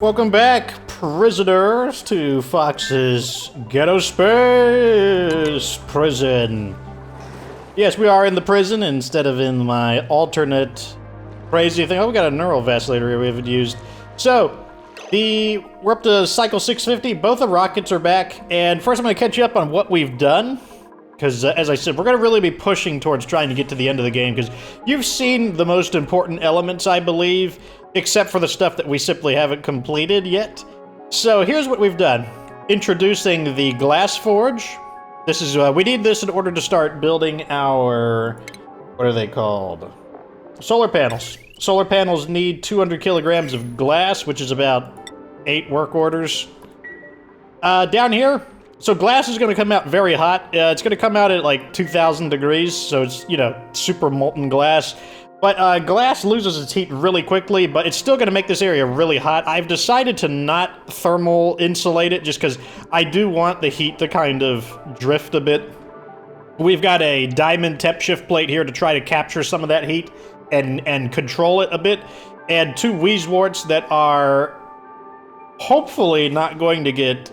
Welcome back, prisoners, to Fox's Ghetto Space Prison. Yes, we are in the prison instead of in my alternate crazy thing. Oh, we got a neural vacillator here we haven't used. So, we're up to cycle 650. Both the rockets are back, and first I'm going to catch you up on what we've done. Because, as I said, we're going to really be pushing towards trying to get to the end of the game, because you've seen the most important elements, I believe, except for the stuff that we simply haven't completed yet. So here's what we've done. Introducing the glass forge. This is, we need this in order to start building our, what are they called? Solar panels. Solar panels need 200 kilograms of glass, which is about 8 work orders. Down here, so glass is going to come out very hot. It's going to come out at like 2,000 degrees, so it's, you know, super molten glass. But glass loses its heat really quickly, but it's still going to make this area really hot. I've decided to not thermal insulate it just because I do want the heat to kind of drift a bit. We've got a diamond temp shift plate here to try to capture some of that heat and control it a bit. And 2 Weezwarts that are hopefully not going to get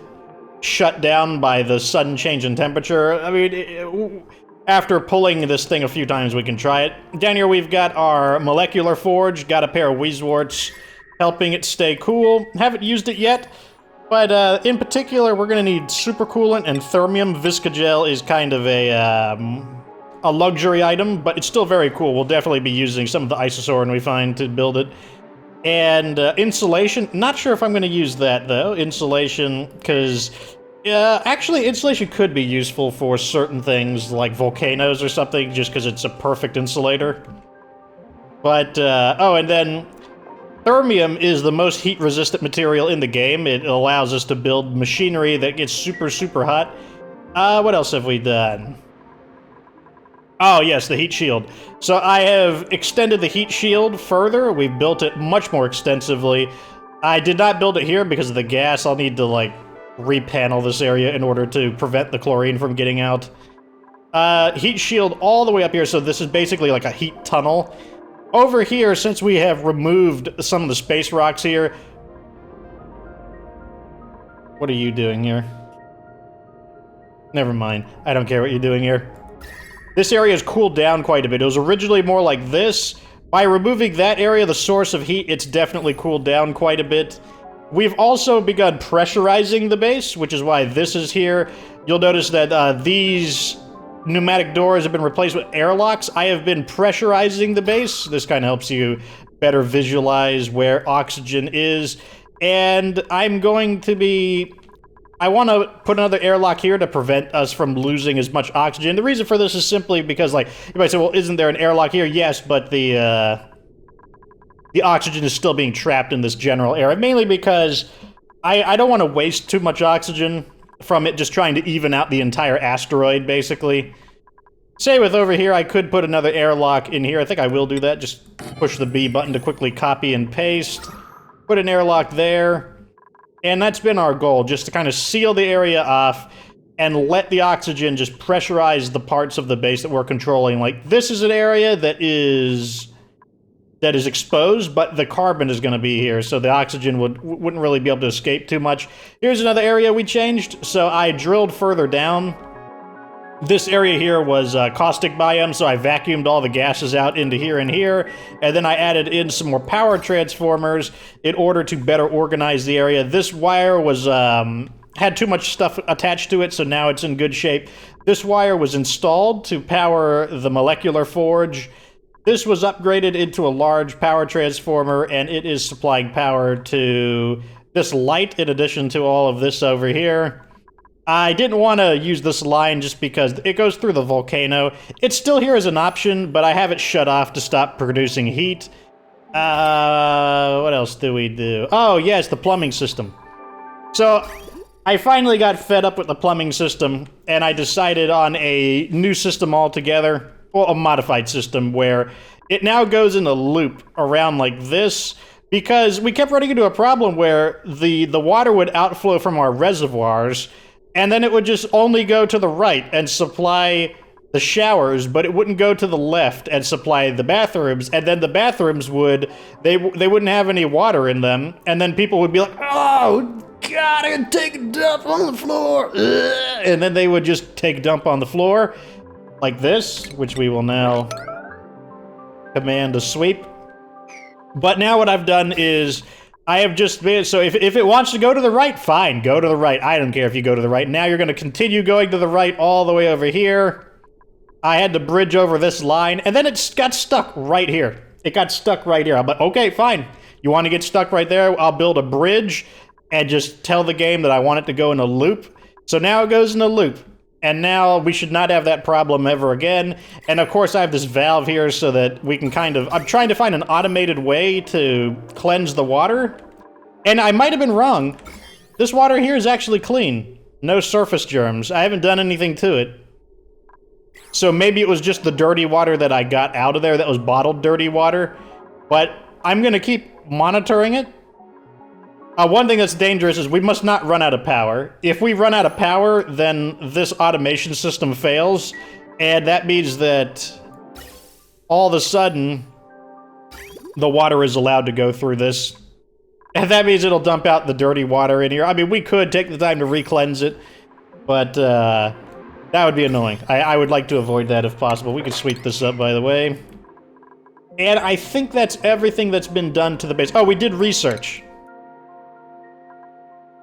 shut down by the sudden change in temperature. I mean, after pulling this thing a few times, we can try it. Down here, we've got our molecular forge. Got a pair of Weezwarts helping it stay cool. Haven't used it yet, but in particular, we're going to need super coolant and thermium. Visco-gel is kind of a luxury item, but it's still very cool. We'll definitely be using some of the isosorin we find to build it. And insulation, not sure if I'm going to use that, though. Insulation, because actually, insulation could be useful for certain things, like volcanoes or something, just because it's a perfect insulator. But, oh, and then thermium is the most heat-resistant material in the game. It allows us to build machinery that gets super, super hot. What else have we done? Oh, yes, the heat shield. So I have extended the heat shield further. We've built it much more extensively. I did not build it here because of the gas. I'll need to, like, repanel this area in order to prevent the chlorine from getting out. Heat shield all the way up here, so this is basically like a heat tunnel. Over here, since we have removed some of the space rocks here... What are you doing here? Never mind. I don't care what you're doing here. This area has cooled down quite a bit. It was originally more like this. By removing that area, the source of heat, it's definitely cooled down quite a bit. We've also begun pressurizing the base, which is why this is here. You'll notice that these pneumatic doors have been replaced with airlocks. I have been pressurizing the base. This kind of helps you better visualize where oxygen is. And I'm going to be... I want to put another airlock here to prevent us from losing as much oxygen. The reason for this is simply because, like, you might say, well, isn't there an airlock here? Yes, but the oxygen is still being trapped in this general area, mainly because I don't want to waste too much oxygen from it just trying to even out the entire asteroid, basically. Say with over here, I could put another airlock in here. I think I will do that. Just push the B button to quickly copy and paste. Put an airlock there. And that's been our goal, just to kind of seal the area off and let the oxygen just pressurize the parts of the base that we're controlling. Like, this is an area that is exposed, but the carbon is going to be here, so the oxygen wouldn't really be able to escape too much. Here's another area we changed. So I drilled further down. This area here was caustic biome, so I vacuumed all the gases out into here and here, and then I added in some more power transformers in order to better organize the area. This wire was had too much stuff attached to it, so now it's in good shape. This wire was installed to power the molecular forge. This was upgraded into a large power transformer, and it is supplying power to this light in addition to all of this over here. I didn't want to use this line just because it goes through the volcano. It's still here as an option, but I have it shut off to stop producing heat. What else do we do? Oh, yes, the plumbing system. So, I finally got fed up with the plumbing system, and I decided on a new system altogether. Well, a modified system where it now goes in a loop around like this, because we kept running into a problem where the water would outflow from our reservoirs, and then it would just only go to the right and supply the showers, but it wouldn't go to the left and supply the bathrooms, and then the bathrooms would, they wouldn't have any water in them, and then people would be like, oh, God, I gotta take a dump on the floor, ugh. And then they would just take a dump on the floor, like this, which we will now command a sweep. But now what I've done is, I have just made, so if it wants to go to the right, fine, go to the right. I don't care if you go to the right. Now you're gonna continue going to the right all the way over here. I had to bridge over this line, and then it got stuck right here. It got stuck right here. I'm like, okay, fine. You want to get stuck right there? I'll build a bridge and just tell the game that I want it to go in a loop. So now it goes in a loop. And now we should not have that problem ever again. And of course I have this valve here so that we can kind of... I'm trying to find an automated way to cleanse the water. And I might have been wrong. This water here is actually clean. No surface germs. I haven't done anything to it. So maybe it was just the dirty water that I got out of there that was bottled dirty water. But I'm going to keep monitoring it. One thing that's dangerous is we must not run out of power. If we run out of power, then this automation system fails. And that means that all of a sudden, the water is allowed to go through this. And that means it'll dump out the dirty water in here. I mean, we could take the time to re-cleanse it. But, that would be annoying. I would like to avoid that if possible. We could sweep this up, by the way. And I think that's everything that's been done to the base. Oh, we did research.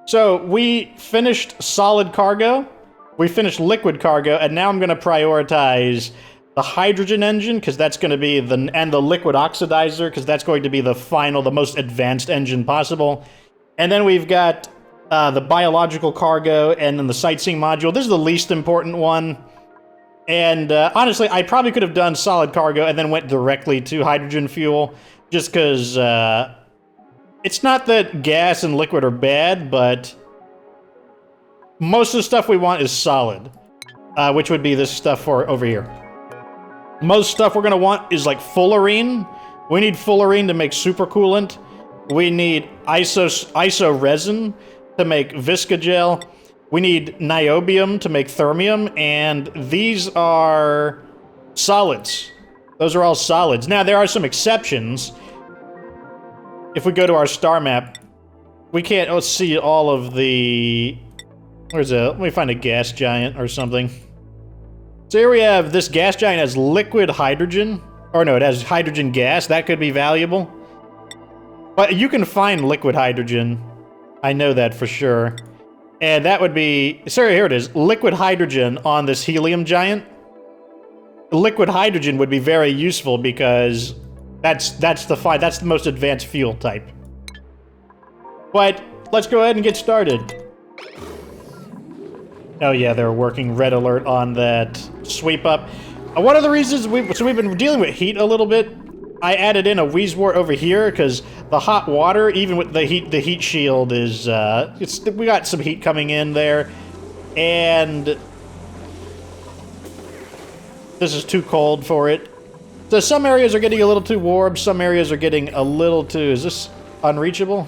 So, we finished solid cargo, we finished liquid cargo, and now I'm going to prioritize the hydrogen engine, because that's going to be and the liquid oxidizer, because that's going to be the final, the most advanced engine possible. And then we've got the biological cargo, and then the sightseeing module. This is the least important one. And honestly, I probably could have done solid cargo and then went directly to hydrogen fuel, just because it's not that gas and liquid are bad, but most of the stuff we want is solid, which would be this stuff for over here. Most stuff we're going to want is like fullerene. We need fullerene to make super coolant. We need iso resin to make Visco-gel. We need niobium to make thermium, and these are solids. Those are all solids. Now, there are some exceptions. If we go to our star map, we can't see all of the... Where's a... Let me find a gas giant or something. So here we have this gas giant has liquid hydrogen. Or no, it has hydrogen gas. That could be valuable. But you can find liquid hydrogen. I know that for sure. And that would be... Sorry, here it is. Liquid hydrogen on this helium giant. Liquid hydrogen would be very useful because that's the most advanced fuel type. But let's go ahead and get started. Oh yeah, they're working red alert on that sweep up. One of the reasons we've been dealing with heat a little bit. I added in a Weezwort over here because the hot water, even with the heat shield is, we got some heat coming in there, and this is too cold for it. So some areas are getting a little too warm, some areas are getting a little too, is this unreachable?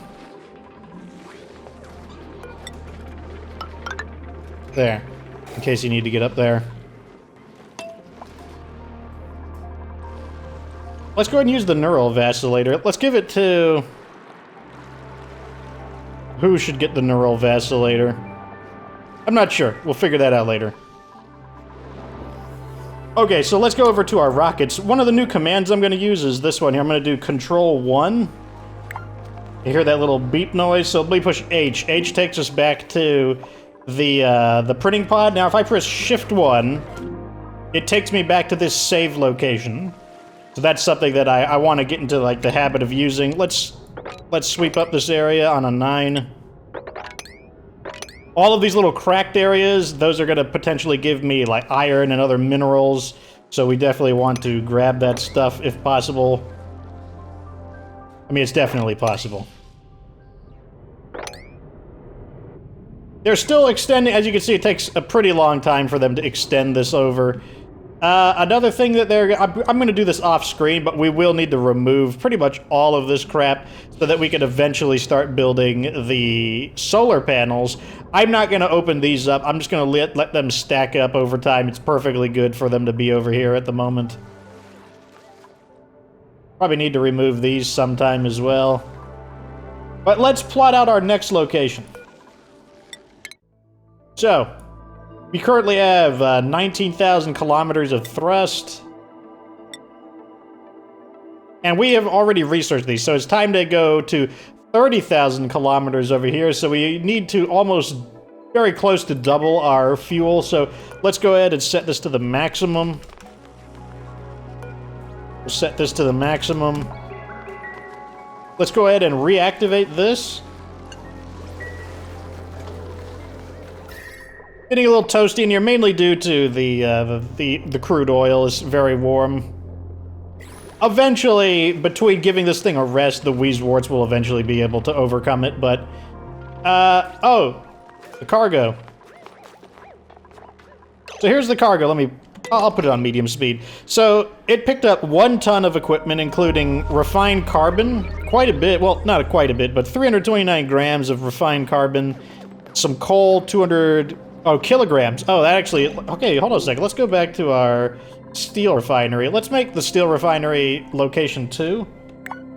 There, in case you need to get up there. Let's go ahead and use the neural vacillator. Let's give it to... Who should get the neural vacillator? I'm not sure. We'll figure that out later. Okay, so let's go over to our rockets. One of the new commands I'm going to use is this one here. I'm going to do Control 1. You hear that little beep noise? So let me push H. H takes us back to the printing pod. Now, if I press Shift 1, it takes me back to this save location. So that's something that I want to get into, like, the habit of using. Let's sweep up this area on a 9. All of these little cracked areas, those are going to potentially give me, like, iron and other minerals. So we definitely want to grab that stuff if possible. I mean, it's definitely possible. They're still extending. As you can see, it takes a pretty long time for them to extend this over. Another thing that I'm going to do this off screen, but we will need to remove pretty much all of this crap so that we can eventually start building the solar panels. I'm not going to open these up. I'm just going to let them stack up over time. It's perfectly good for them to be over here at the moment. Probably need to remove these sometime as well. But let's plot out our next location. So, we currently have 19,000 kilometers of thrust. And we have already researched these, so it's time to go to 30,000 kilometers over here. So we need to almost very close to double our fuel. So let's go ahead and set this to the maximum. We'll set this to the maximum. Let's go ahead and reactivate this. Getting a little toasty in here, mainly due to the crude oil is very warm. Eventually, between giving this thing a rest, the Wheezeworts will eventually be able to overcome it, but... oh! The cargo. So here's the cargo, I'll put it on medium speed. So, it picked up 1 ton of equipment, including refined carbon, quite a bit, well, not quite a bit, but 329 grams of refined carbon, some coal, 200... oh, kilograms. Oh, that actually... okay, hold on a second. Let's go back to our steel refinery. Let's make the steel refinery location 2.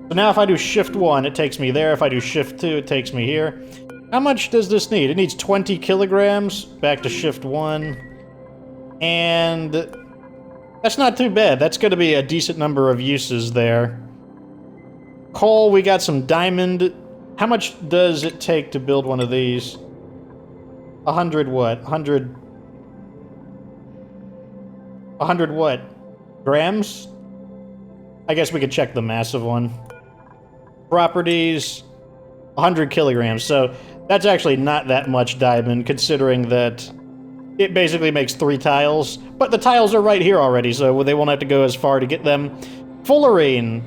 So now if I do shift 1, it takes me there. If I do shift 2, it takes me here. How much does this need? It needs 20 kilograms. Back to shift 1. And... that's not too bad. That's going to be a decent number of uses there. Coal, we got some diamond. How much does it take to build one of these? 100 what? 100 what? Grams? I guess we could check the massive one. Properties, 100 kilograms. So that's actually not that much diamond, considering that it basically makes 3 tiles. But the tiles are right here already, so they won't have to go as far to get them. Fullerene,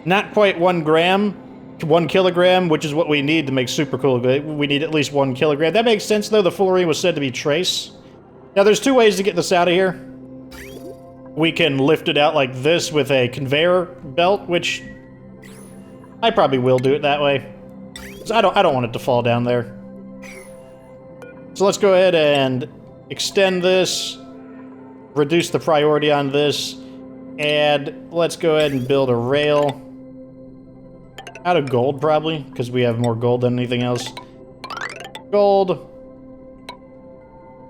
not quite 1 gram. 1 kilogram, which is what we need to make super cool. We need at least 1 kilogram. That makes sense, though. The fullerene was said to be trace. Now, there's 2 ways to get this out of here. We can lift it out like this with a conveyor belt, which I probably will do it that way. So I don't want it to fall down there. So let's go ahead and extend this, reduce the priority on this, and let's go ahead and build a rail. Out of gold, probably, because we have more gold than anything else. Gold.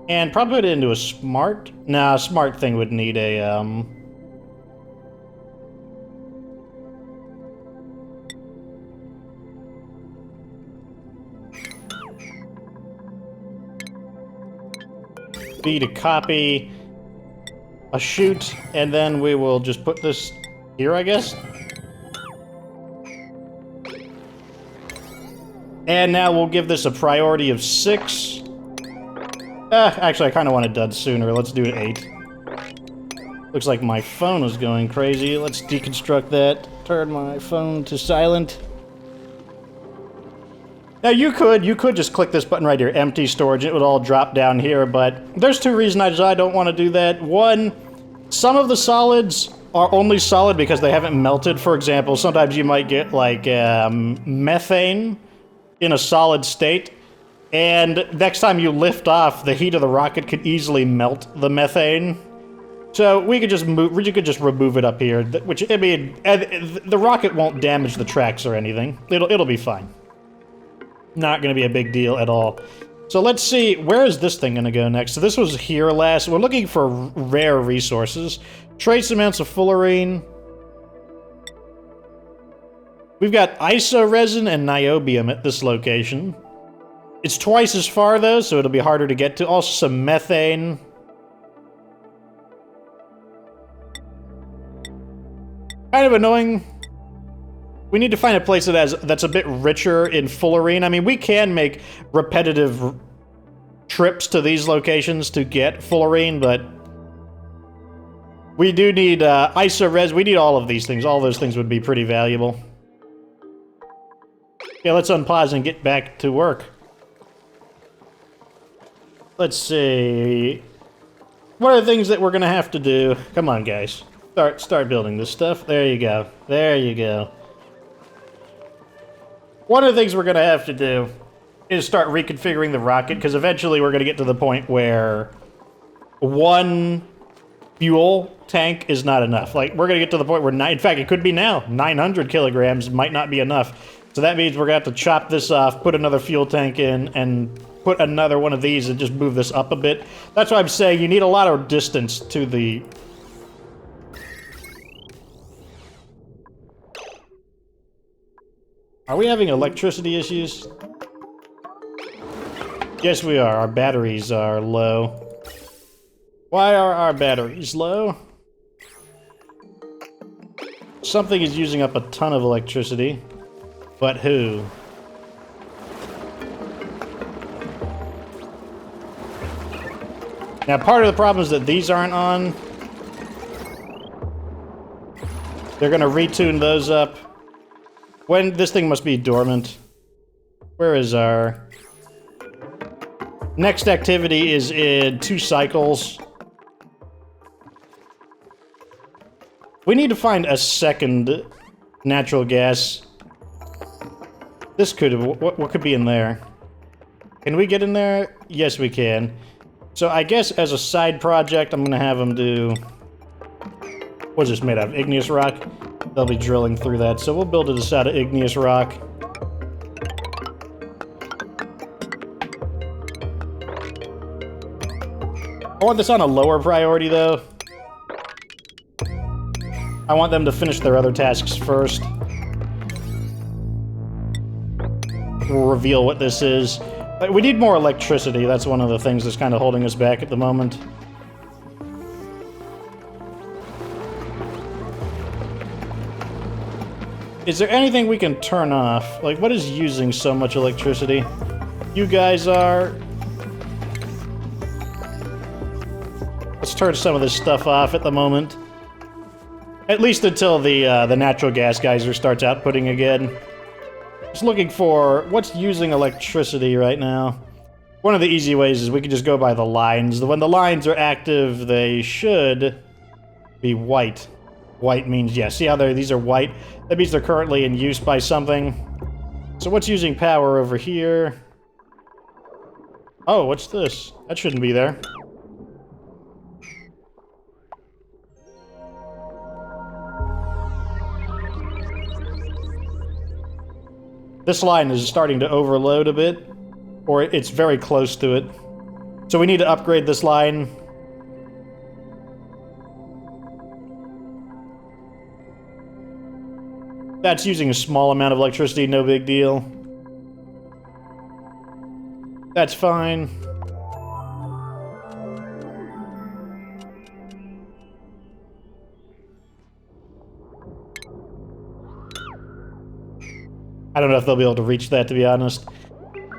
And probably put it into a smart... nah, a smart thing would need a, B to copy. A chute, and then we will just put this here, I guess. And now we'll give this a priority of 6. Actually, I kind of want it done sooner. Let's do it 8. Looks like my phone is going crazy. Let's deconstruct that. Turn my phone to silent. Now, you could just click this button right here, empty storage, and it would all drop down here, but there's 2 reasons I don't want to do that. One, some of the solids are only solid because they haven't melted. For example, sometimes you might get, like, methane in a solid state, and next time you lift off, the heat of the rocket could easily melt the methane. So we could just remove it up here, which, I mean, the rocket won't damage the tracks or anything. It'll be fine. Not gonna be a big deal at all. So let's see, where is this thing gonna go next? So this was here last. We're looking for rare resources. Trace amounts of fullerene. We've got iso-resin and niobium at this location. It's twice as far, though, so it'll be harder to get to. Also, some methane. Kind of annoying. We need to find a place that's a bit richer in fullerene. I mean, we can make repetitive trips to these locations to get fullerene, but we do need iso-res. We need all of these things. All those things would be pretty valuable. Yeah, let's unpause and get back to work. Let's see. one of the things that we're gonna have to do... Come on, guys. Start building this stuff. There you go. There you go. One of the things we're gonna have to do is start reconfiguring the rocket, because eventually we're gonna get to the point where one fuel tank is not enough. Like, we're gonna get to the point where, in fact, it could be now. 900 kilograms might not be enough. So that means we're gonna have to chop this off, put another fuel tank in, and put another one of these and just move this up a bit. That's why I'm saying you need a lot of distance to the... Are we having electricity issues? Yes, we are. Our batteries are low. Why are our batteries low? Something is using up a ton of electricity. But who? Now, part of the problem is that these aren't on. They're gonna retune those up. When this thing must be dormant. Where is our... Next activity is in 2 cycles. We need to find a second natural gas. This could... What could be in there? Can we get in there? Yes, we can. So I guess as a side project, I'm gonna have them do... What's this made of? Igneous rock? They'll be drilling through that, so we'll build it out of igneous rock. I want this on a lower priority, though. I want them to finish their other tasks first. We'll reveal what this is. We need more electricity. That's one of the things that's kind of holding us back at the moment. Is there anything we can turn off? Like, what is using so much electricity? You guys are... Let's turn some of this stuff off at the moment. At least until the natural gas geyser starts outputting again. Just looking for what's using electricity right now. One of the easy ways is we can just go by the lines. When the lines are active, they should be white. White means, yeah, see how these are white? That means they're currently in use by something. So what's using power over here? Oh, what's this? That shouldn't be there. This line is starting to overload a bit, or it's very close to it. So we need to upgrade this line. That's using a small amount of electricity, no big deal. That's fine. I don't know if they'll be able to reach that, to be honest.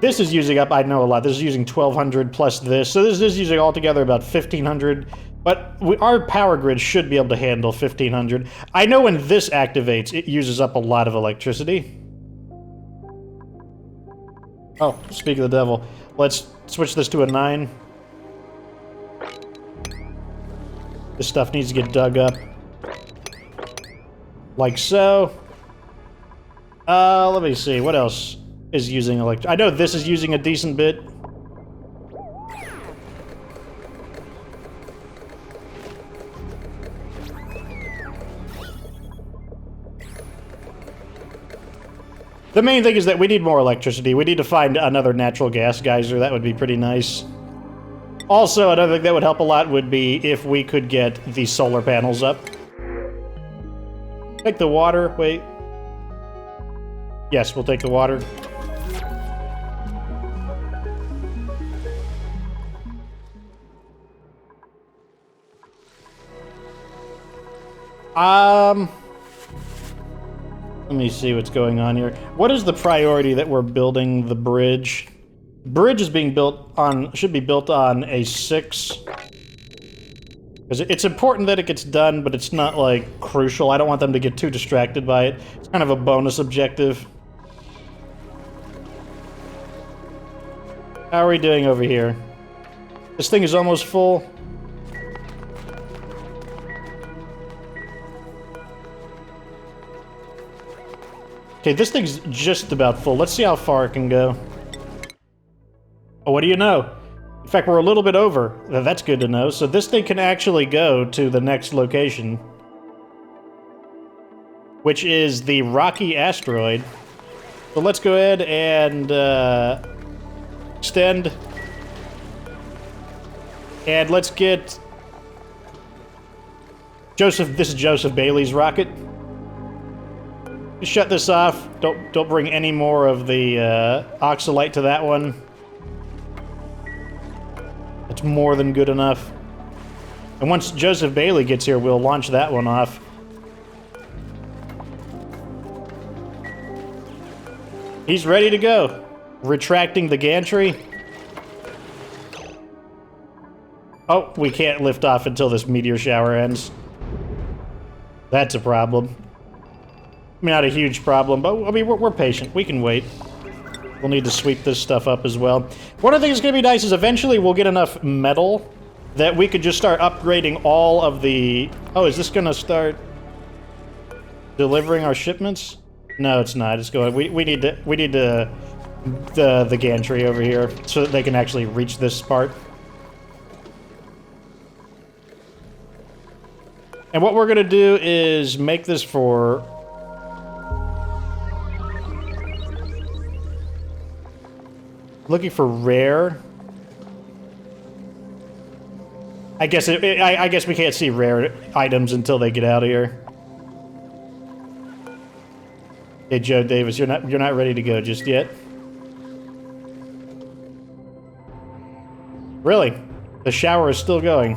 This is using up, I know a lot. This is using 1,200 plus this. So this is using altogether about 1,500. But our power grid should be able to handle 1,500. I know when this activates, it uses up a lot of electricity. Oh, speak of the devil. Let's switch this to a 9. This stuff needs to get dug up. Like so. Let me see. What else is using electricity? I know this is using a decent bit. The main thing is that we need more electricity. We need to find another natural gas geyser. That would be pretty nice. Also, another thing that would help a lot would be if we could get the solar panels up. Take the water. Wait. Yes, we'll take the water. Let me see what's going on here. What is the priority that we're building the bridge? Bridge is being built on, should be built on a 6. Because it's important that it gets done, but it's not, like, crucial. I don't want them to get too distracted by it. It's kind of a bonus objective. How are we doing over here? This thing is almost full. Okay, this thing's just about full. Let's see how far it can go. Oh, what do you know? In fact, we're a little bit over. That's good to know. So this thing can actually go to the next location, which is the rocky asteroid. So let's go ahead and extend. And let's get Joseph. This is Joseph Bailey's rocket. Just shut this off. Don't bring any more of the oxalite to that one. That's more than good enough. And once Joseph Bailey gets here, we'll launch that one off. He's ready to go. Retracting the gantry. Oh, we can't lift off until this meteor shower ends. That's a problem. I mean, not a huge problem, but I mean, we're patient. We can wait. We'll need to sweep this stuff up as well. One of the things that's going to be nice is eventually we'll get enough metal that we could just start upgrading all of the... Oh, is this going to start delivering our shipments? No, it's not. It's going... We need the gantry over here so that they can actually reach this part. And what we're going to do is make this for... Looking for rare. I guess I guess we can't see rare items until they get out of here. Hey, Joe Davis, you're not ready to go just yet. Really? The shower is still going.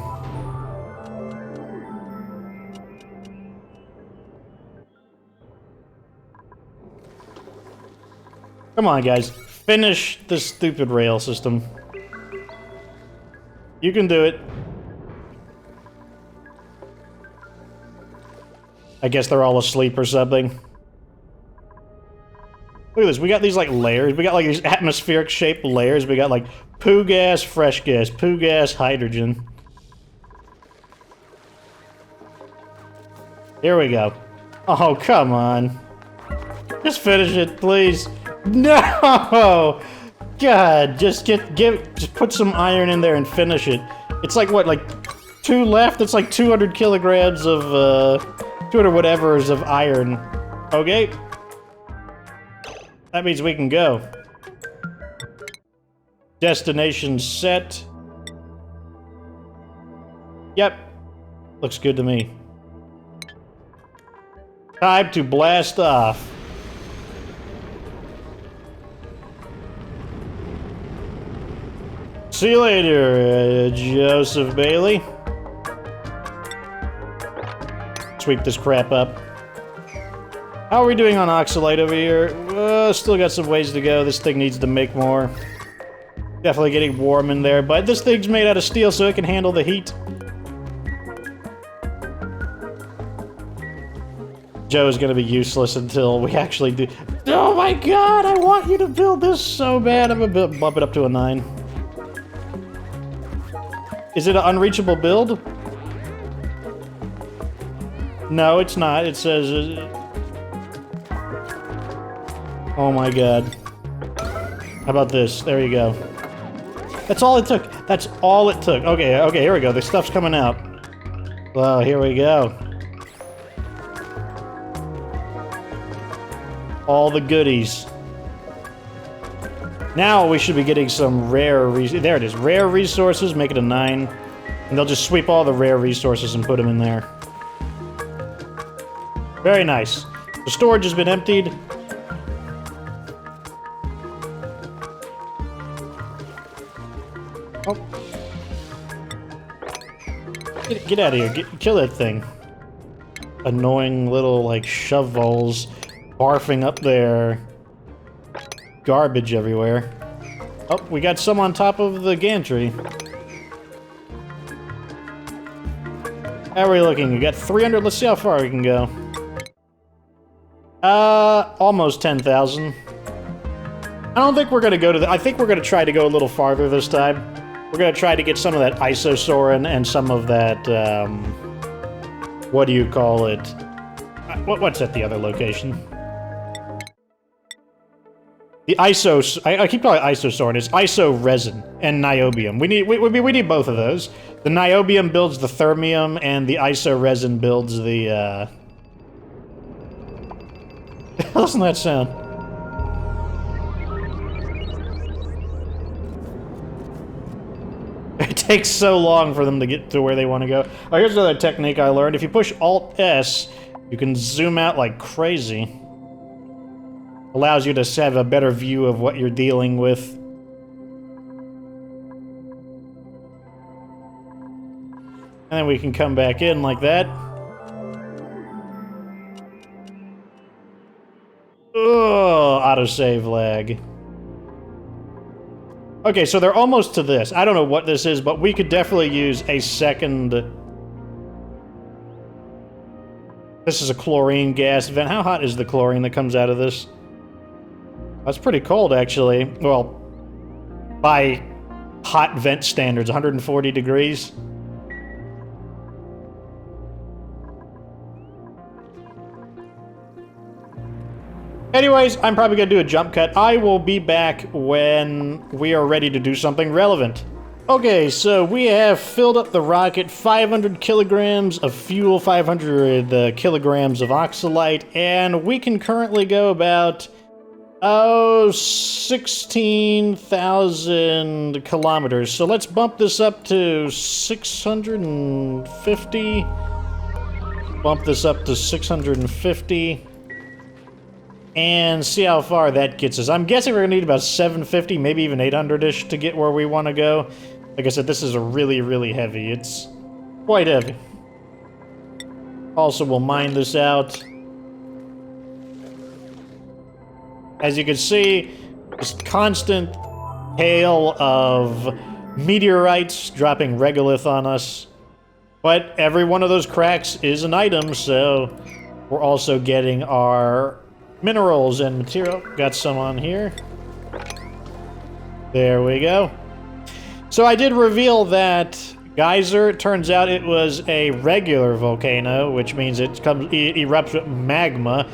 Come on, guys. Finish this stupid rail system. You can do it. I guess they're all asleep or something. Look at this. We got these, like, layers. We got, like, these atmospheric-shaped layers. We got, like, poo gas, fresh gas, poo gas, hydrogen. Here we go. Oh, come on. Just finish it, please. No! God, just put some iron in there and finish it. It's like, what, like 2 left? It's like 200 kilograms of, 200 whatevers of iron. Okay. That means we can go. Destination set. Yep. Looks good to me. Time to blast off. See you later, Joseph Bailey. Sweep this crap up. How are we doing on oxalite over here? Still got some ways to go. This thing needs to make more. Definitely getting warm in there, but this thing's made out of steel so it can handle the heat. Joe's gonna be useless until we actually do. Oh my god, I want you to build this so bad. I'm gonna bump it up to a 9. Is it an unreachable build? No, it's not. It says... Oh my god. How about this? There you go. That's all it took. That's all it took. Okay, okay, here we go. The stuff's coming out. Well, here we go. All the goodies. Now we should be getting some rare there it is. Rare resources, make it a 9. And they'll just sweep all the rare resources and put them in there. Very nice. The storage has been emptied. Oh. Get out of here. Kill that thing. Annoying little, like, shovels barfing up there. Garbage everywhere. Oh, we got some on top of the gantry. How are we looking? We got 300. Let's see how far we can go. Almost 10,000. I don't think we're gonna go to the... I think we're gonna try to go a little farther this time. We're gonna try to get some of that isosorin and some of that, what do you call it? What's at the other location? The iso, I keep calling it isosorn. It's iso resin and niobium. We need both of those. The niobium builds the thermium, and the iso resin builds the. How doesn't that sound? It takes so long for them to get to where they want to go. Oh, here's another technique I learned. If you push Alt-S, you can zoom out like crazy. Allows you to have a better view of what you're dealing with. And then we can come back in like that. Oh, autosave lag. Okay, so they're almost to this. I don't know what this is, but we could definitely use a second... This is a chlorine gas vent. How hot is the chlorine that comes out of this? That's pretty cold, actually. Well, by hot vent standards, 140 degrees. Anyways, I'm probably going to do a jump cut. I will be back when we are ready to do something relevant. Okay, so we have filled up the rocket, 500 kilograms of fuel, 500 kilograms of oxalite, and we can currently go about... 16,000 kilometers. So let's bump this up to 650. Bump this up to 650. And see how far that gets us. I'm guessing we're going to need about 750, maybe even 800-ish to get where we want to go. Like I said, this is a really, really heavy. It's quite heavy. Also, we'll mine this out. As you can see, this constant hail of meteorites dropping regolith on us. But every one of those cracks is an item, so we're also getting our minerals and material. Got some on here. There we go. So I did reveal that geyser. It turns out it was a regular volcano, which means it erupts with magma,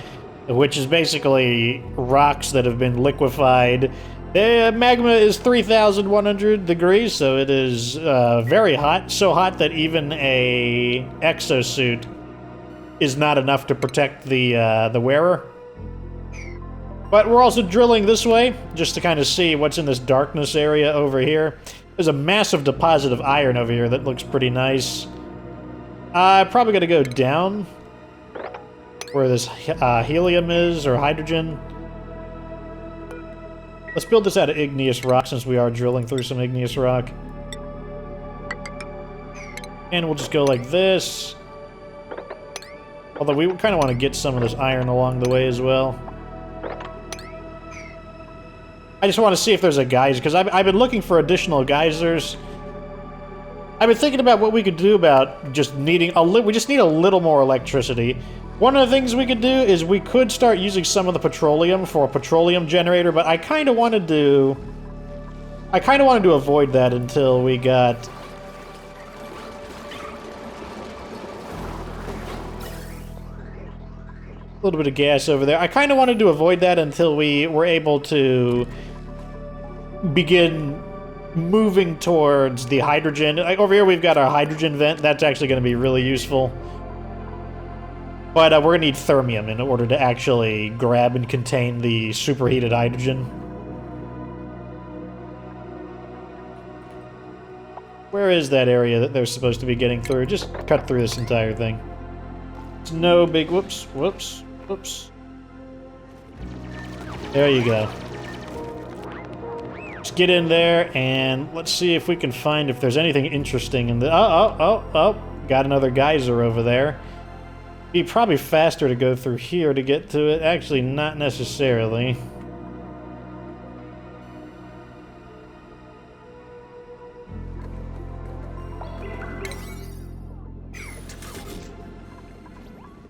which is basically rocks that have been liquefied. The magma is 3,100 degrees, so it is very hot. So hot that even a exosuit is not enough to protect the wearer. But we're also drilling this way, just to kind of see what's in this darkness area over here. There's a massive deposit of iron over here that looks pretty nice. Probably gonna go down where this helium is, or hydrogen. Let's build this out of igneous rock, since we are drilling through some igneous rock. And we'll just go like this. Although we kind of want to get some of this iron along the way as well. I just want to see if there's a geyser, because I've been looking for additional geysers. I've been thinking about what we could do about just needing we just need a little more electricity. One of the things we could do is we could start using some of the petroleum for a petroleum generator, but I kind of wanted to avoid that until we got a little bit of gas over there. I kind of wanted to avoid that until we were able to begin moving towards the hydrogen. Like over here we've got our hydrogen vent. That's actually going to be really useful. But we're going to need thermium in order to actually grab and contain the superheated hydrogen. Where is that area that they're supposed to be getting through? Just cut through this entire thing. It's no big... Whoops, whoops, whoops. There you go. Just get in there and let's see if we can find if there's anything interesting in the... Oh, got another geyser over there. Be probably faster to go through here to get to it. Actually, not necessarily.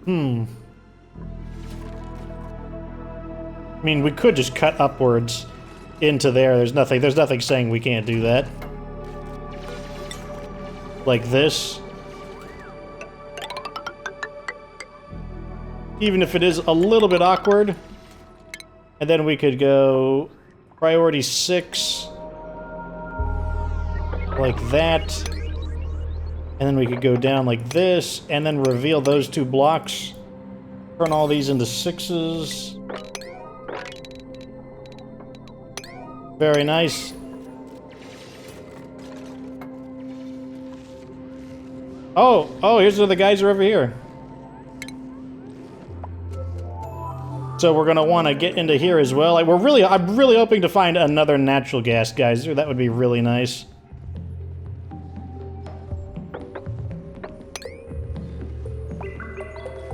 I mean, we could just cut upwards into there. There's nothing saying we can't do that. Like this. Even if it is a little bit awkward. And then we could go priority 6, like that. And then we could go down like this, and then reveal those 2 blocks. Turn all these into 6s. Very nice. Oh, here's the guys are over here. So we're gonna want to get into here as well. Like I'm really hoping to find another natural gas geyser. That would be really nice.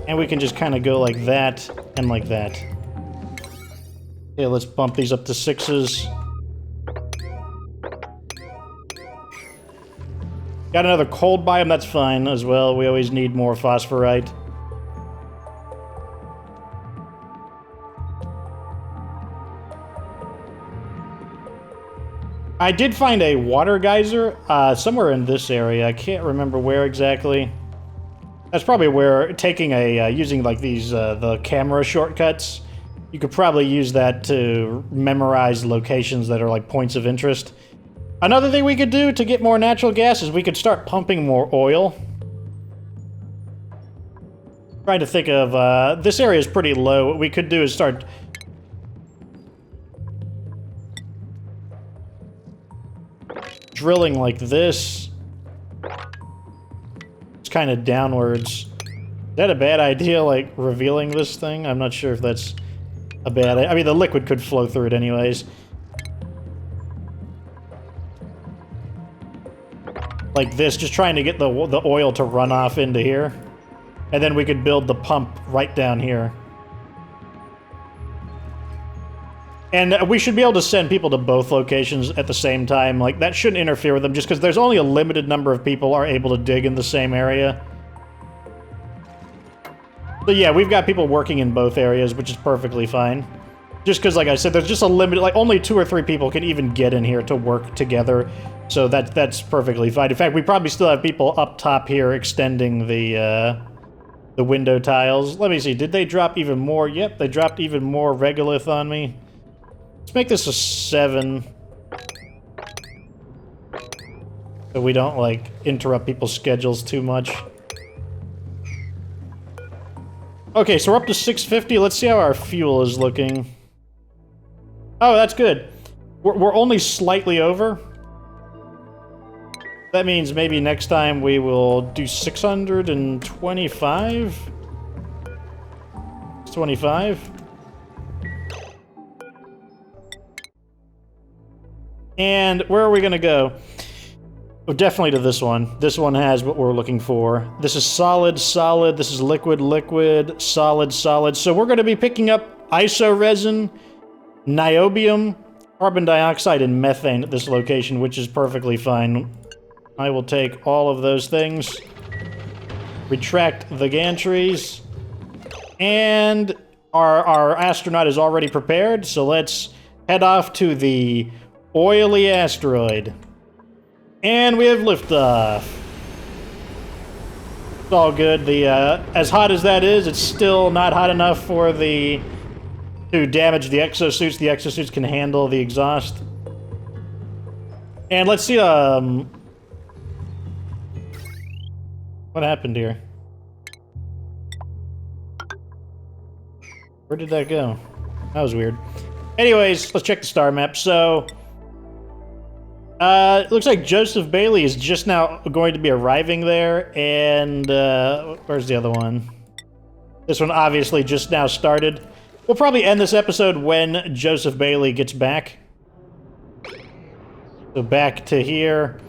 And we can just kind of go like that and like that. Okay, let's bump these up to 6s. Got another cold biome, that's fine as well. We always need more phosphorite. I did find a water geyser somewhere in this area. I can't remember where exactly. That's probably where taking a using like these the camera shortcuts. You could probably use that to memorize locations that are like points of interest. Another thing we could do to get more natural gas is we could start pumping more oil. Trying to think of this area is pretty low. What we could do is start drilling like this. It's kind of downwards. Is that a bad idea, like, revealing this thing? I'm not sure if that's a bad idea. I mean, the liquid could flow through it anyways. Like this, just trying to get the oil to run off into here. And then we could build the pump right down here. And we should be able to send people to both locations at the same time. Like, that shouldn't interfere with them, just because there's only a limited number of people are able to dig in the same area. So yeah, we've got people working in both areas, which is perfectly fine. Just because, like I said, there's just a limit, like, only 2 or 3 people can even get in here to work together. So that's perfectly fine. In fact, we probably still have people up top here extending the window tiles. Let me see, did they drop even more? Yep, they dropped even more regolith on me. Let's make this a 7. So we don't, like, interrupt people's schedules too much. Okay, so we're up to 650. Let's see how our fuel is looking. Oh, that's good. We're only slightly over. That means maybe next time we will do 625? 25? And where are we gonna go? Oh, definitely to this one. This one has what we're looking for. This is solid, solid. This is liquid, liquid, solid, solid. So we're gonna be picking up iso resin, niobium, carbon dioxide, and methane at this location, which is perfectly fine. I will take all of those things, retract the gantries, and our astronaut is already prepared, so let's head off to the oily asteroid. And we have liftoff. It's all good. As hot as that is, it's still not hot enough for to damage the exosuits. The exosuits can handle the exhaust. And let's see, what happened here? Where did that go? That was weird. Anyways, let's check the star map. So, it looks like Joseph Bailey is just now going to be arriving there, and, where's the other one? This one obviously just now started. We'll probably end this episode when Joseph Bailey gets back. So back to here.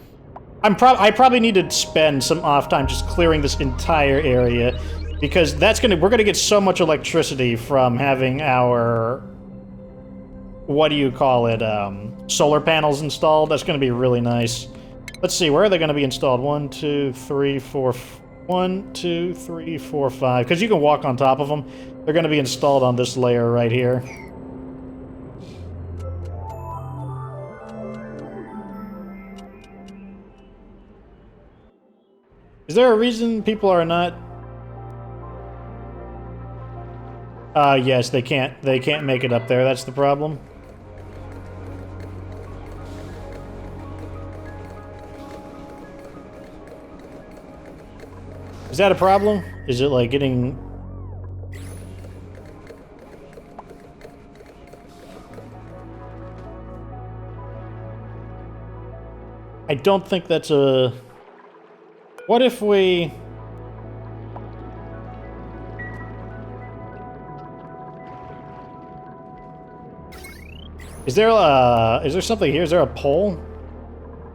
I probably need to spend some off time just clearing this entire area, because we're gonna get so much electricity from having our, what do you call it, solar panels installed. That's gonna be really nice. Let's see, where are they gonna be installed? 1, 2, 3, 4, 1, 2, 3, 4, 5. Because you can walk on top of them. They're gonna be installed on this layer right here. Is there a reason people are not... Yes, they can't make it up there. That's the problem. Is that a problem? Is it like getting... I don't think that's a... What if we... Is there something here? Is there a pole?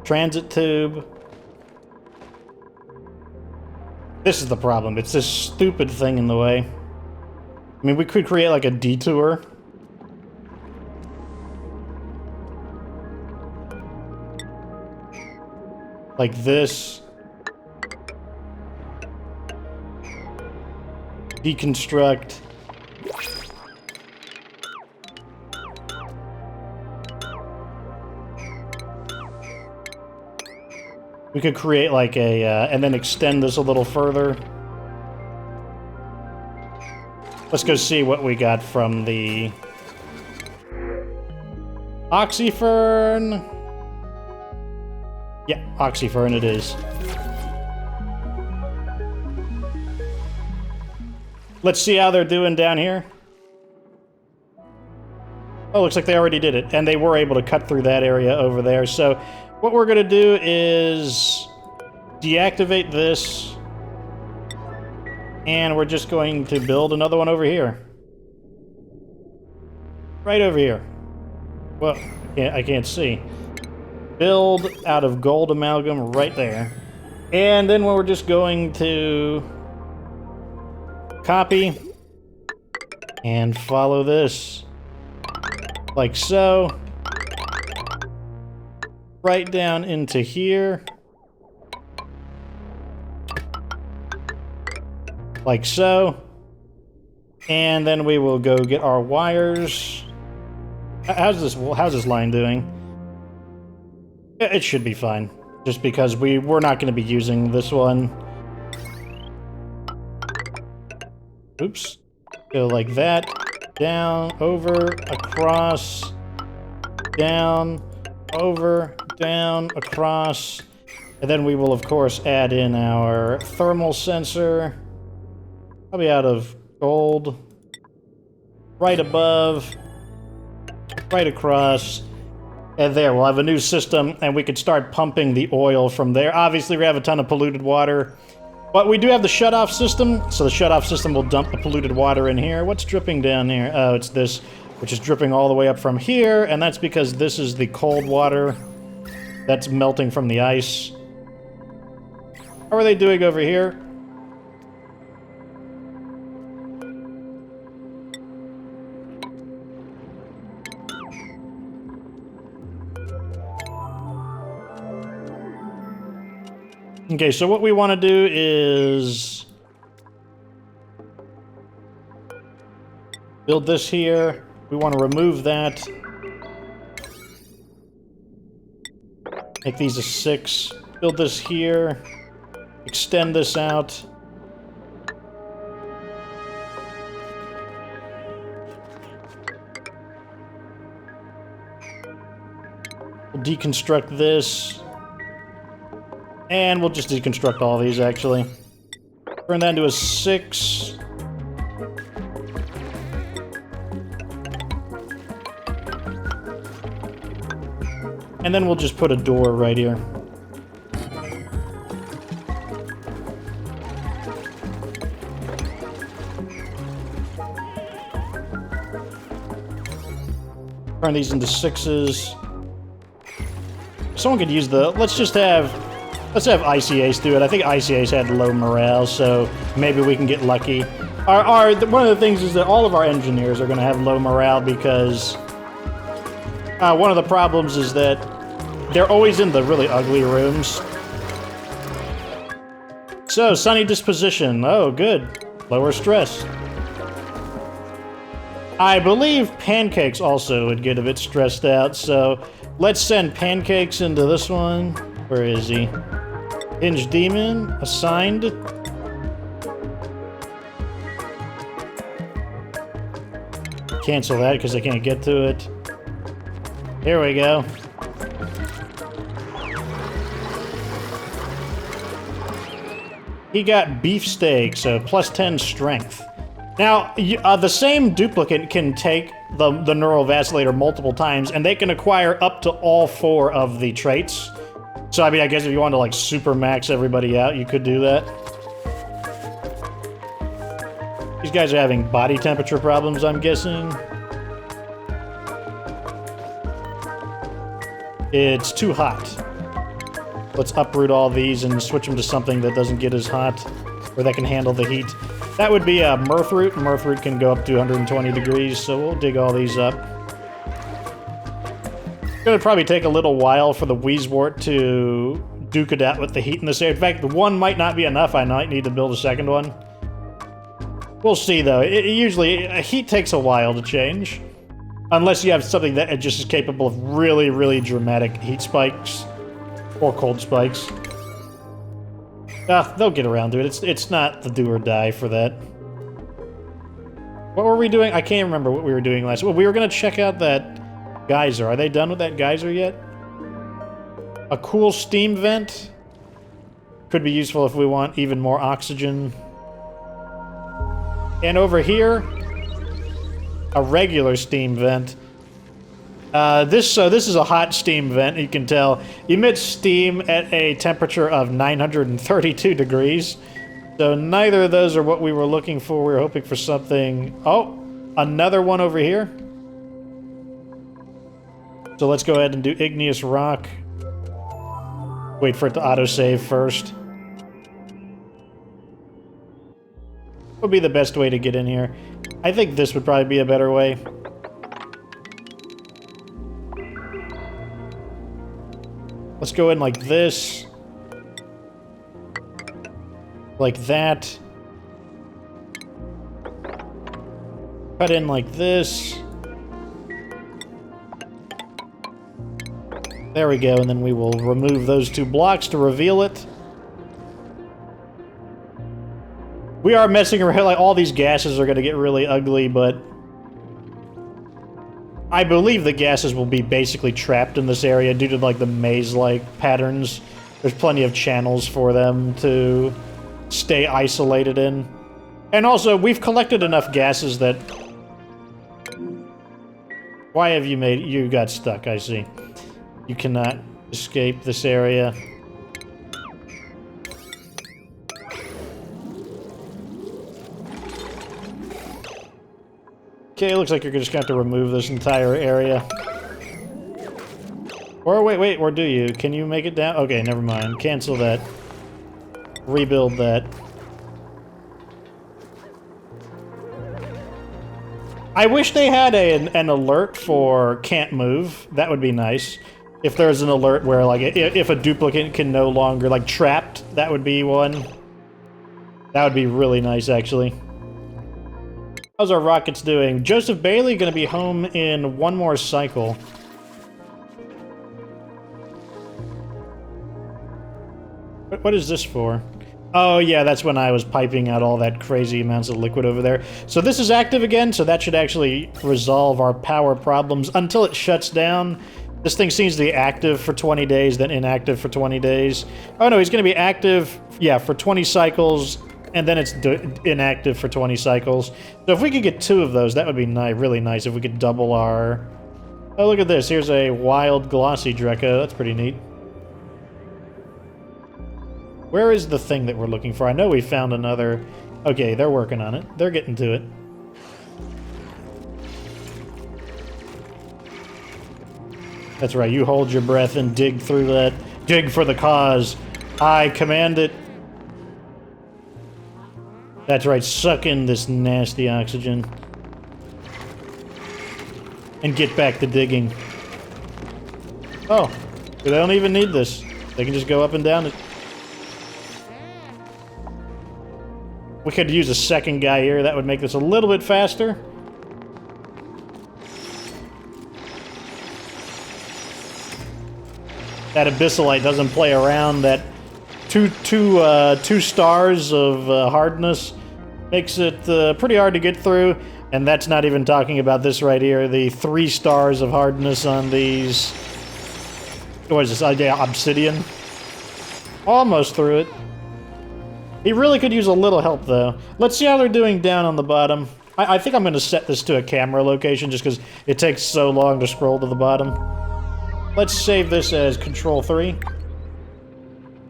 Transit tube? This is the problem. It's this stupid thing in the way. I mean, we could create like a detour. Like this. Deconstruct. We could create like a, and then extend this a little further. Let's go see what we got from the Oxyfern. Yeah, Oxyfern it is. Let's see how they're doing down here. Oh, looks like they already did it, and they were able to cut through that area over there, so... What we're gonna do is deactivate this, and we're just going to build another one over here. Right over here. Well, I can't see. Build out of gold amalgam right there. And then we're just going to copy and follow this. Like so. Right down into here. Like so. And then we will go get our wires. How's this line doing? It should be fine. Just because we're not going to be using this one. Oops. Go like that. Down, over, across, down, over, down, across, and then we will of course add in our thermal sensor, probably out of gold, right above, right across, and there we'll have a new system, and we could start pumping the oil from there. Obviously we have a ton of polluted water, but we do have the shutoff system, so the shutoff system will dump the polluted water in here. What's dripping down here? Oh, it's this, which is dripping all the way up from here, and that's because this is the cold water that's melting from the ice. How are they doing over here? Okay, so what we want to do is build this here. We want to remove that. Make these a 6. Build this here. Extend this out. We'll deconstruct this. And we'll just deconstruct all these, actually. Turn that into a 6. And then we'll just put a door right here. Turn these into 6s. Someone could use the... Let's have ICAs do it. I think ICAs had low morale, so maybe we can get lucky. One of the things is that all of our engineers are going to have low morale because one of the problems is that they're always in the really ugly rooms. So, sunny disposition. Oh, good. Lower stress. I believe Pancakes also would get a bit stressed out, so let's send Pancakes into this one. Where is he? Hinge Demon, assigned. Cancel that because I can't get to it. Here we go. He got beefsteak, so plus 10 strength. Now, the same duplicate can take the neural vacillator multiple times, and they can acquire up to all 4 of the traits. So, I mean, I guess if you want to, like, super max everybody out, you could do that. These guys are having body temperature problems, I'm guessing. It's too hot. Let's uproot all these and switch them to something that doesn't get as hot, or that can handle the heat. That would be a mirth root. Mirth root can go up to 120 degrees, so we'll dig all these up. It's gonna probably take a little while for the Wheezewort to duke it out with the heat in this area. In fact, one might not be enough. I might need to build a second one. We'll see, though. Usually, heat takes a while to change. Unless you have something that just is capable of really, really dramatic heat spikes. Or cold spikes. They'll get around to it. It's not the do or die for that. What were we doing? I can't remember what we were doing last. Well, we were going to check out that geyser. Are they done with that geyser yet? A cool steam vent? Could be useful if we want even more oxygen. And over here, a regular steam vent. This is a hot steam vent, you can tell. Emits steam at a temperature of 932 degrees. So neither of those are what we were looking for. We were hoping for something... Oh, another one over here. So let's go ahead and do igneous rock. Wait for it to autosave first. What would be the best way to get in here? I think this would probably be a better way. Let's go in like this. Like that. Cut in like this. There we go, and then we will remove those 2 blocks to reveal it. We are messing around, like, all these gases are going to get really ugly, but I believe the gases will be basically trapped in this area due to, like, the maze-like patterns. There's plenty of channels for them to stay isolated in. And also, we've collected enough gases that... Why have you made... You got stuck, I see. You cannot escape this area. Okay, it looks like you're just going to have to remove this entire area. Or wait, or do you? Can you make it down? Okay, never mind. Cancel that. Rebuild that. I wish they had an alert for can't move. That would be nice. If there's an alert where, like, if a duplicate can no longer, like, trapped, that would be one. That would be really nice, actually. How's our rockets doing? Joseph Bailey gonna be home in 1 more cycle. What is this for? Oh yeah, that's when I was piping out all that crazy amounts of liquid over there. So this is active again, so that should actually resolve our power problems until it shuts down. This thing seems to be active for 20 days, then inactive for 20 days. Oh no, he's gonna be active, yeah, for 20 cycles, and then it's inactive for 20 cycles. So if we could get 2 of those, that would be really nice if we could double our... Oh, look at this. Here's a wild glossy Dreco. That's pretty neat. Where is the thing that we're looking for? I know we found another... Okay, they're working on it. They're getting to it. That's right. You hold your breath and dig through that. Dig for the cause. I command it. That's right. Suck in this nasty oxygen. And get back to digging. Oh. They don't even need this. They can just go up and down it. We could use a second guy here. That would make this a little bit faster. That abyssalite doesn't play around. That two stars of hardness makes it pretty hard to get through. And that's not even talking about this right here, the 3 stars of hardness on these... What is this? Yeah, obsidian. Almost through it. He really could use a little help, though. Let's see how they're doing down on the bottom. I think I'm going to set this to a camera location just because it takes so long to scroll to the bottom. Let's save this as Control 3.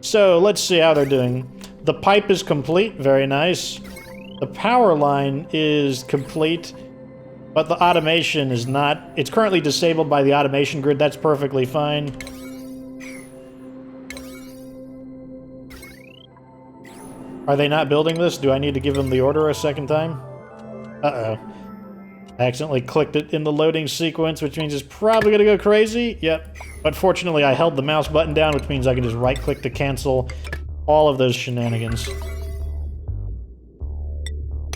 So, let's see how they're doing. The pipe is complete. Very nice. The power line is complete, but the automation is not. It's currently disabled by the automation grid. That's perfectly fine. Are they not building this? Do I need to give them the order a second time? Uh-oh. I accidentally clicked it in the loading sequence, which means it's probably going to go crazy. Yep. But fortunately, I held the mouse button down, which means I can just right-click to cancel all of those shenanigans.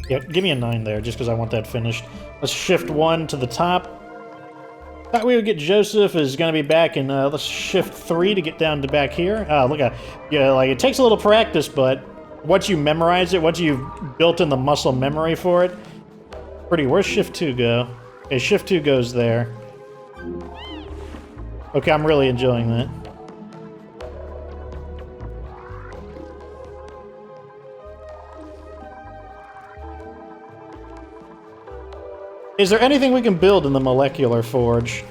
Yeah, give me a 9 there, just because I want that finished. Let's shift 1 to the top. Thought we would get Joseph is going to be back in, let's shift 3 to get down to back here. Look at, yeah, like, it takes a little practice, but once you memorize it, once you've built in the muscle memory for it, pretty. Where's shift 2 go? Okay, shift 2 goes there. Okay, I'm really enjoying that. Is there anything we can build in the molecular forge?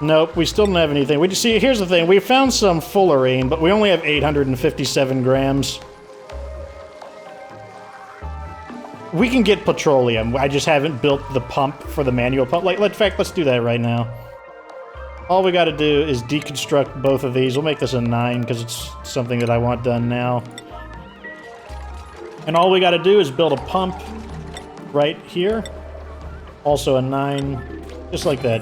Nope, we still don't have anything. We just see, here's the thing, we found some fullerene, but we only have 857 grams. We can get petroleum. I just haven't built the pump for the manual pump. Like, in fact, let's do that right now. All we gotta do is deconstruct both of these. We'll make this a 9, because it's something that I want done now. And all we gotta do is build a pump right here. Also a 9, just like that.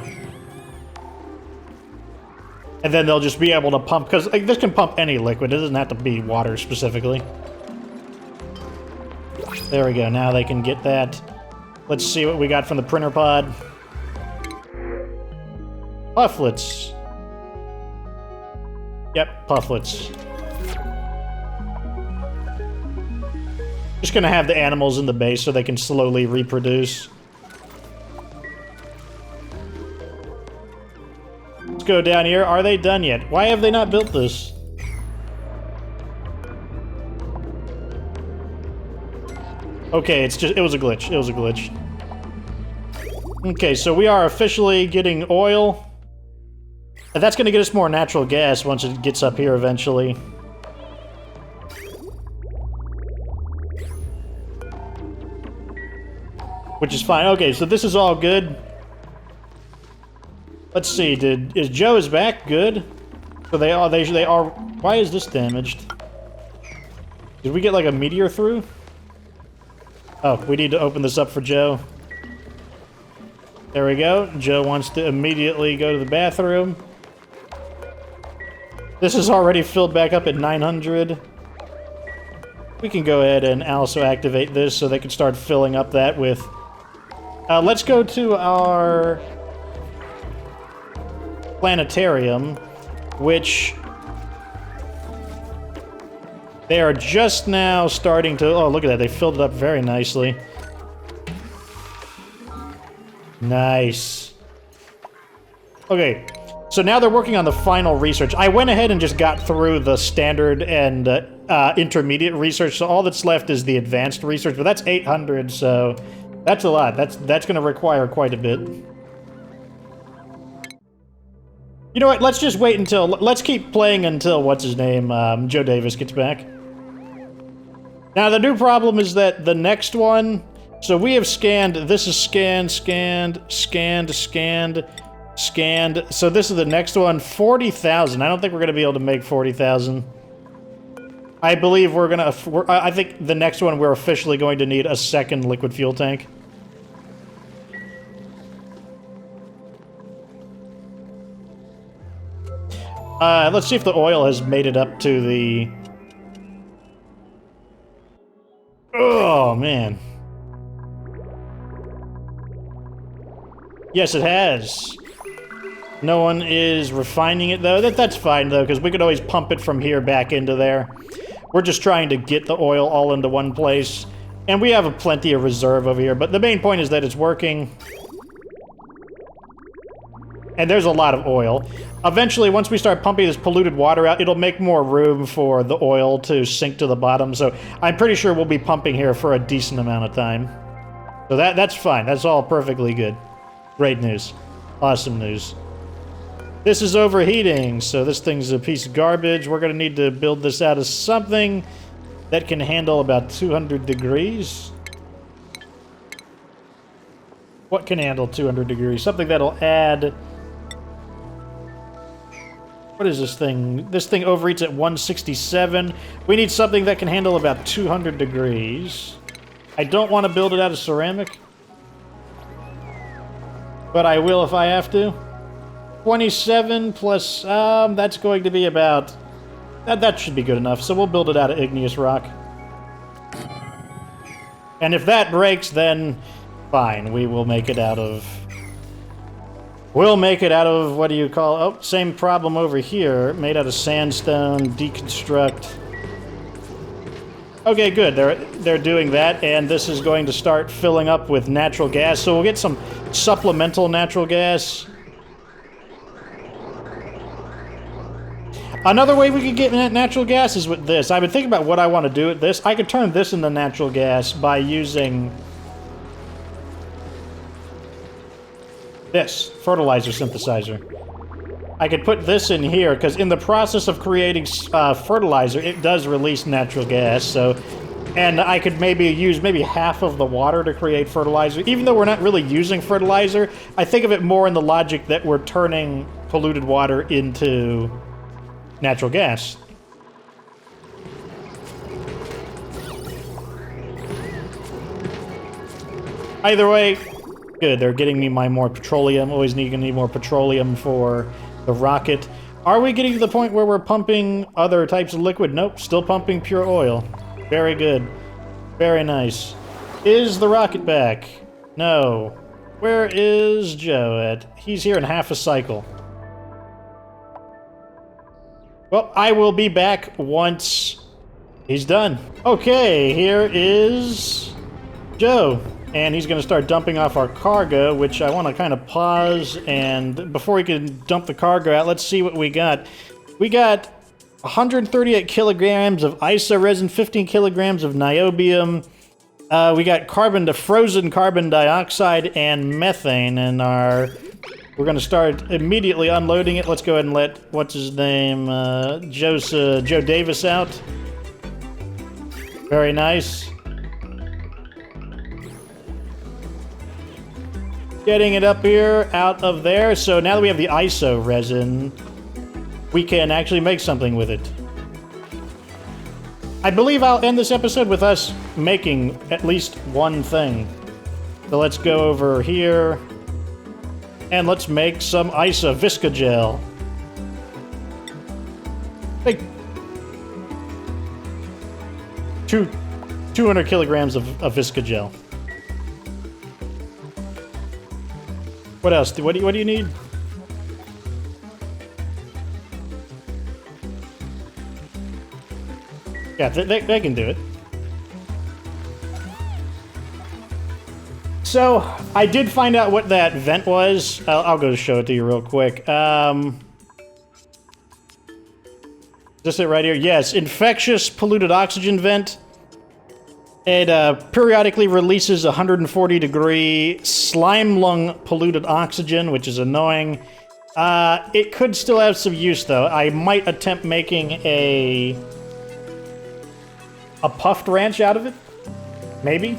And then they'll just be able to pump, because like, this can pump any liquid. It doesn't have to be water specifically. There we go. Now they can get that. Let's see what we got from the printer pod. Pufflets. Yep, pufflets. Just gonna have the animals in the base so they can slowly reproduce. Let's go down here. Are they done yet? Why have they not built this? Okay, it's just, it was a glitch. It was a glitch. Okay, so we are officially getting oil. And that's gonna get us more natural gas once it gets up here eventually. Which is fine. Okay, so this is all good. Let's see, is Joe is back? Good. So they are, why is this damaged? Did we get like a meteor through? Oh, we need to open this up for Joe. There we go. Joe wants to immediately go to the bathroom. This is already filled back up at 900. We can go ahead and also activate this so they can start filling up that with... let's go to our planetarium, which they are just now starting to... Oh, look at that. They filled it up very nicely. Nice. Okay, so now they're working on the final research. I went ahead and just got through the standard and intermediate research, so all that's left is the advanced research, but that's 800, so that's a lot. That's going to require quite a bit. You know what? Let's just wait until... Let's keep playing until, what's his name, Joe Davis gets back. Now, the new problem is that the next one... So we have scanned... This is scanned. So this is the next one. 40,000. I don't think we're going to be able to make 40,000. I believe we're going to... I think the next one we're officially going to need a second liquid fuel tank. Let's see if the oil has made it up to the... Oh, man. Yes, it has. No one is refining it, though. That's fine, though, because we could always pump it from here back into there. We're just trying to get the oil all into one place. And we have a plenty of reserve over here, but the main point is that it's working. And there's a lot of oil. Eventually, once we start pumping this polluted water out, it'll make more room for the oil to sink to the bottom. So I'm pretty sure we'll be pumping here for a decent amount of time. So that's fine. That's all perfectly good. Great news. Awesome news. This is overheating, so this thing's a piece of garbage. We're going to need to build this out of something that can handle about 200 degrees. What can handle 200 degrees? Something that'll add... What is this thing? This thing overheats at 167. We need something that can handle about 200 degrees. I don't want to build it out of ceramic, but I will if I have to. 27 plus, that's going to be about... That should be good enough, so we'll build it out of igneous rock. And if that breaks, then fine, we will make it out of... We'll make it out of, what do you call... Oh, same problem over here. Made out of sandstone, deconstruct. Okay, good. They're doing that, and this is going to start filling up with natural gas. So we'll get some supplemental natural gas. Another way we could get natural gas is with this. I've been thinking about what I want to do with this. I could turn this into natural gas by using... this fertilizer synthesizer. I could put this in here because in the process of creating fertilizer, it does release natural gas. So, and I could maybe use half of the water to create fertilizer. Even though we're not really using fertilizer, I think of it more in the logic that we're turning polluted water into natural gas. Either way. Good, they're getting me my more petroleum. Always need more petroleum for the rocket. Are we getting to the point where we're pumping other types of liquid? Nope, still pumping pure oil. Very good. Very nice. Is the rocket back? No. Where is Joe at? He's here in half a cycle. Well, I will be back once he's done. Okay, here is Joe. And he's going to start dumping off our cargo, which I want to kind of pause. And before we can dump the cargo out, let's see what we got. We got 138 kilograms of iso resin, 15 kilograms of niobium. We got frozen carbon dioxide and methane in our... We're going to start immediately unloading it. Let's go ahead and let, what's his name, Joe Davis out. Very nice. Getting it up here, out of there. So now that we have the iso resin, we can actually make something with it. I believe I'll end this episode with us making at least one thing. So let's go over here, and let's make some Visco-gel. Like 200 kilograms of Visco-gel. What else? What do you need? Yeah, they can do it. So, I did find out what that vent was. I'll go show it to you real quick. Is this it right here? Yes, infectious polluted oxygen vent. It periodically releases 140-degree slime lung polluted oxygen, which is annoying. It could still have some use, though. I might attempt making a puffed ranch out of it. Maybe.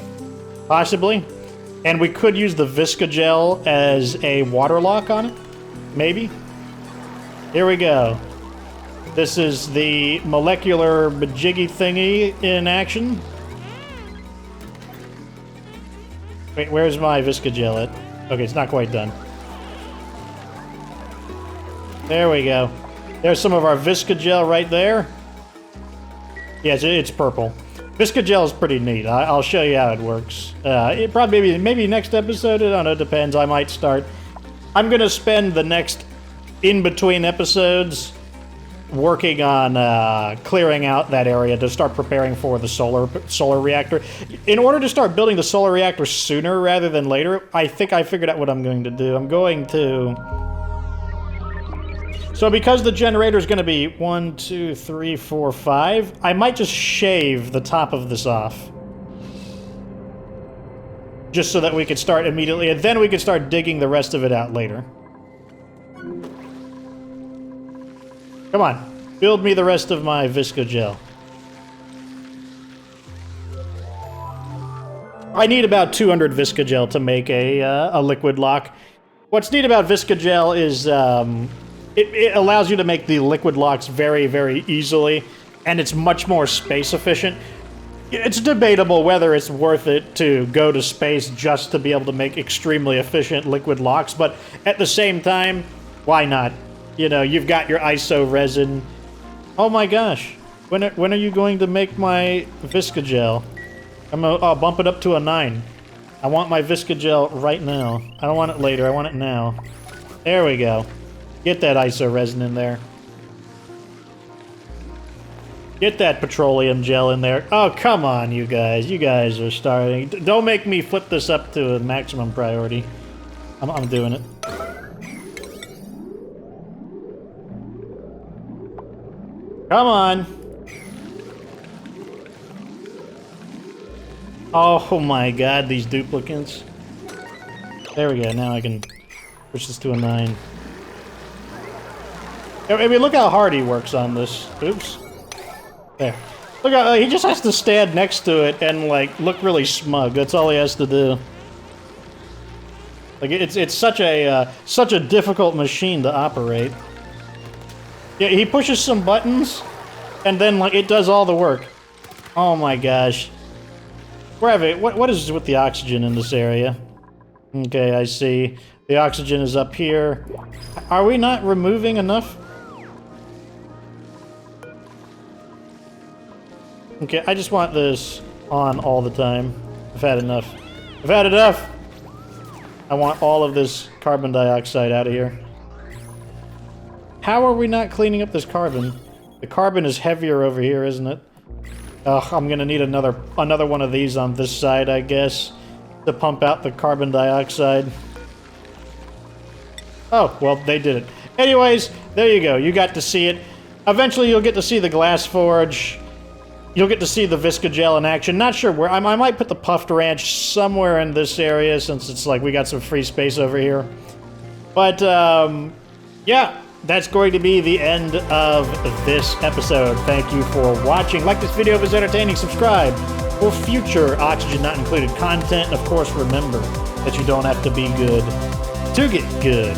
Possibly. And we could use the Visco-gel as a water lock on it. Maybe. Here we go. This is the molecular majiggy thingy in action. Wait, where's my Visco-gel at? Okay, it's not quite done. There we go. There's some of our Visco-gel right there. Yes, it's purple. Visco-gel is pretty neat. I'll show you how it works. It probably maybe next episode. I don't know. It depends. I might start. I'm gonna spend the next in between episodes working on clearing out that area to start preparing for the solar reactor. In order to start building the solar reactor sooner rather than later, I think I figured out what I'm going to do. I'm going to... So because the generator is going to be 1, 2, 3, 4, 5, I might just shave the top of this off. Just so that we could start immediately, and then we could start digging the rest of it out later. Come on, build me the rest of my Visco-gel. I need about 200 Visco-gel to make a liquid lock. What's neat about Visco-gel is it allows you to make the liquid locks very, very easily, and it's much more space efficient. It's debatable whether it's worth it to go to space just to be able to make extremely efficient liquid locks, but at the same time, why not? You know, you've got your ISO resin. Oh my gosh. When are you going to make my Visco-gel? I'll bump it up to a 9. I want my Visco-gel right now. I don't want it later, I want it now. There we go. Get that ISO resin in there. Get that petroleum gel in there. Oh, come on, you guys. You guys are starting. Don't make me flip this up to a maximum priority. I'm doing it. Come on. Oh my god, these duplicates. There we go. Now I can push this to a 9. I mean, look how hard he works on this. Oops. There. Look how he just has to stand next to it and like look really smug. That's all he has to do. Like it's such a difficult machine to operate. Yeah, he pushes some buttons, and then like it does all the work. Oh my gosh. We're having what is with the oxygen in this area? Okay, I see. The oxygen is up here. Are we not removing enough? Okay, I just want this on all the time. I've had enough. I've had enough! I want all of this carbon dioxide out of here. How are we not cleaning up this carbon? The carbon is heavier over here, isn't it? Ugh, I'm gonna need another one of these on this side, I guess, to pump out the carbon dioxide. Oh, well, they did it. Anyways, there you go. You got to see it. Eventually, you'll get to see the glass forge. You'll get to see the Visco-gel in action. Not sure where. I might put the puffed ranch somewhere in this area since it's like we got some free space over here. But, yeah, that's going to be the end of this episode. Thank you for watching. Like this video if it's entertaining, subscribe for future Oxygen Not Included content. And of course, remember that you don't have to be good to get good.